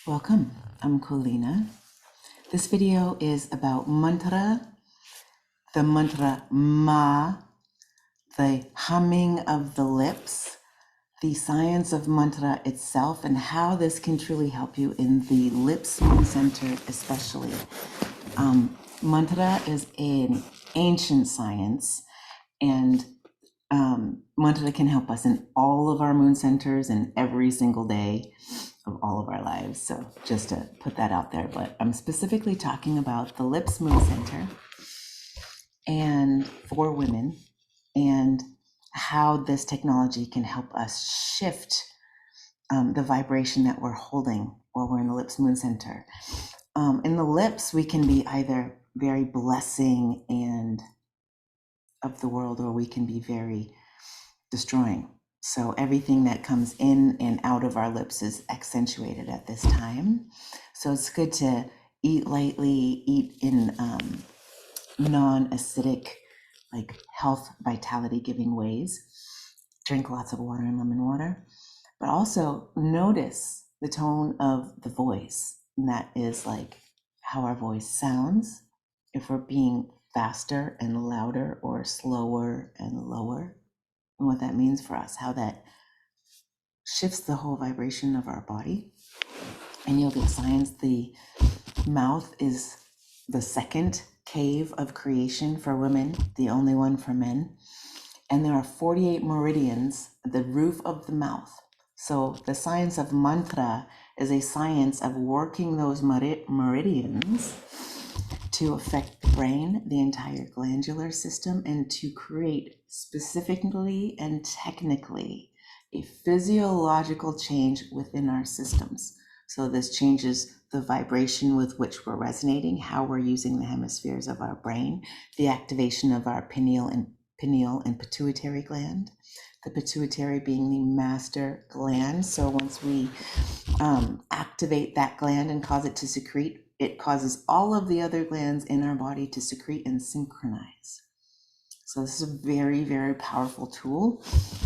Welcome, I'm Colina. This video is about mantra, the mantra ma, the humming of the lips, the science of mantra itself, and how this can truly help you in the lips moon center especially. Mantra is an ancient science, and mantra can help us in all of our moon centers and every single day of all of our lives. So just to put that out there, but I'm specifically talking about the lips moon center and for women and how this technology can help us shift the vibration that we're holding while we're in the lips moon center. In the lips, we can be either very blessing and of the world, or we can be very destroying. So everything that comes in and out of our lips is accentuated at this time. So it's good to eat lightly, eat in non-acidic, like health, vitality giving ways. Drink lots of water and lemon water, but also notice the tone of the voice. And that is like how our voice sounds. If we're being faster and louder or slower and lower, and what that means for us, how that shifts the whole vibration of our body. In yogic science, the mouth is the second cave of creation for women, the only one for men. And there are 48 meridians at the roof of the mouth. So the science of mantra is a science of working those meridians to affect the brain, the entire glandular system, and to create specifically and technically a physiological change within our systems. So this changes the vibration with which we're resonating, how we're using the hemispheres of our brain, the activation of our pineal and pituitary gland, the pituitary being the master gland. So once we activate that gland and cause it to secrete, it causes all of the other glands in our body to secrete and synchronize. So this is a very, very powerful tool.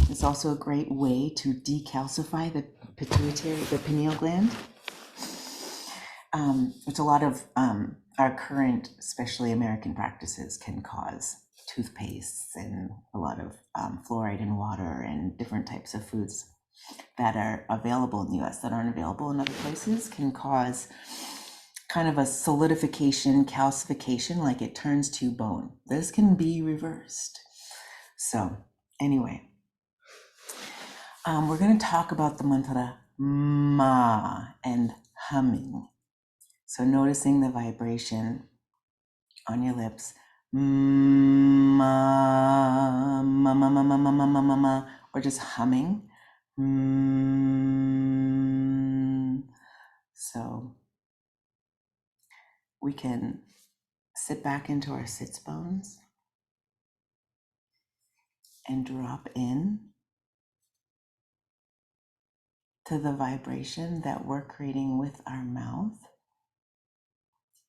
It's also a great way to decalcify the pituitary, the pineal gland, which a lot of our current, especially American practices, can cause toothpastes and a lot of fluoride in water and different types of foods that are available in the US that aren't available in other places can cause kind of a solidification, calcification, like it turns to bone. This can be reversed. So anyway, we're going to talk about the mantra ma and humming. So noticing the vibration on your lips, ma, ma, ma, ma, ma, ma, ma, ma, ma, ma, or just humming. So we can sit back into our sits bones and drop in to the vibration that we're creating with our mouth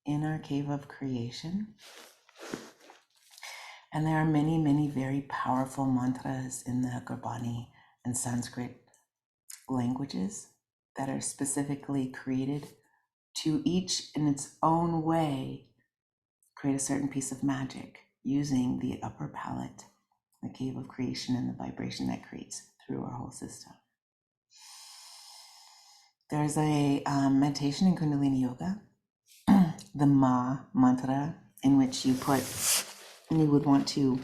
in our cave of creation. And there are many, many very powerful mantras in the Gurbani and Sanskrit languages that are specifically created to each in its own way create a certain piece of magic using the upper palate, the cave of creation, and the vibration that creates through our whole system. There's a meditation in Kundalini Yoga, the Ma mantra, in which you would want to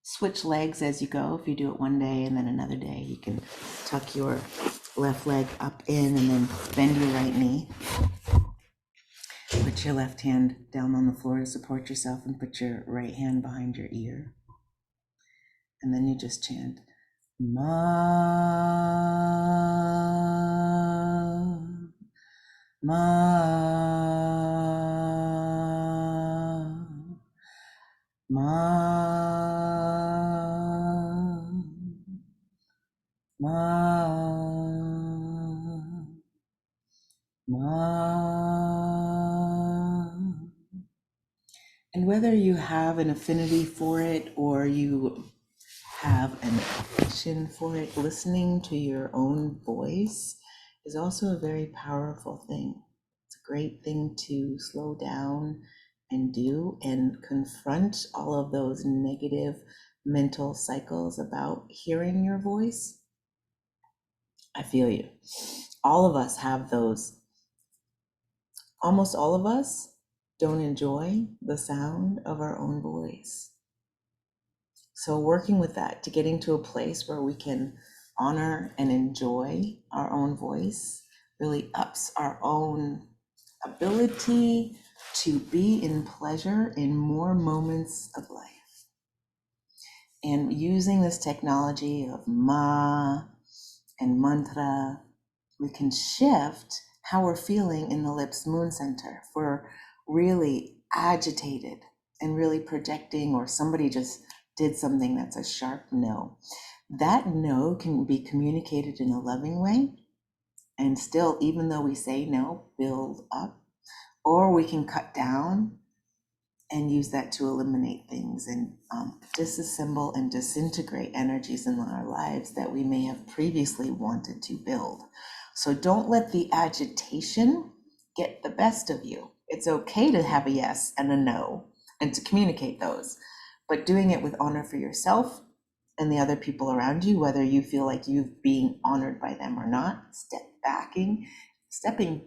switch legs as you go. If you do it one day and then another day, you can tuck your left leg up in and then bend your right knee. Put your left hand down on the floor to support yourself and put your right hand behind your ear. And then you just chant, Ma, Ma, Ma, Ma, Ma. And whether you have an affinity for it or you have an affection for it, listening to your own voice is also a very powerful thing. It's a great thing to slow down and do and confront all of those negative mental cycles about hearing your voice. I feel you. All of us have those. Almost all of us don't enjoy the sound of our own voice. So working with that to getting to a place where we can honor and enjoy our own voice really ups our own ability to be in pleasure in more moments of life. And using this technology of ma and mantra, we can shift how we're feeling in the lips moon center. If we're really agitated and really projecting, or somebody just did something that's a sharp no, that no can be communicated in a loving way and still, even though we say no, build up. Or we can cut down and use that to eliminate things and disassemble and disintegrate energies in our lives that we may have previously wanted to build. So don't let the agitation get the best of you. It's okay to have a yes and a no and to communicate those, but doing it with honor for yourself and the other people around you, whether you feel like you're being honored by them or not, stepping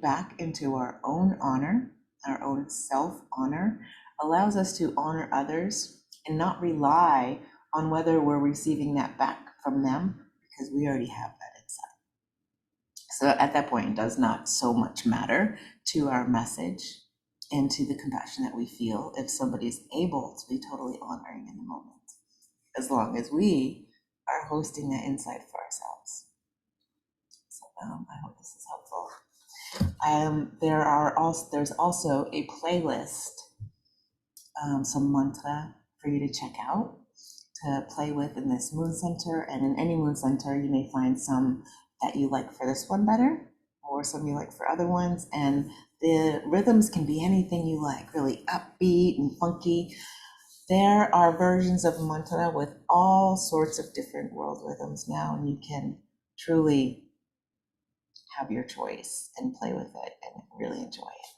back into our own honor, our own self-honor, allows us to honor others and not rely on whether we're receiving that back from them, because we already have that inside. So at that point, it does not so much matter to our message and to the compassion that we feel if somebody's able to be totally honoring in the moment, as long as we are hosting that insight for ourselves. So I hope this is helpful. There's also a playlist, some mantra for you to check out, to play with in this moon center. And in any moon center, you may find some that you like for this one better, or some you like for other ones. And the rhythms can be anything you like, really upbeat and funky. There are versions of mantra with all sorts of different world rhythms now, and you can truly have your choice and play with it and really enjoy it.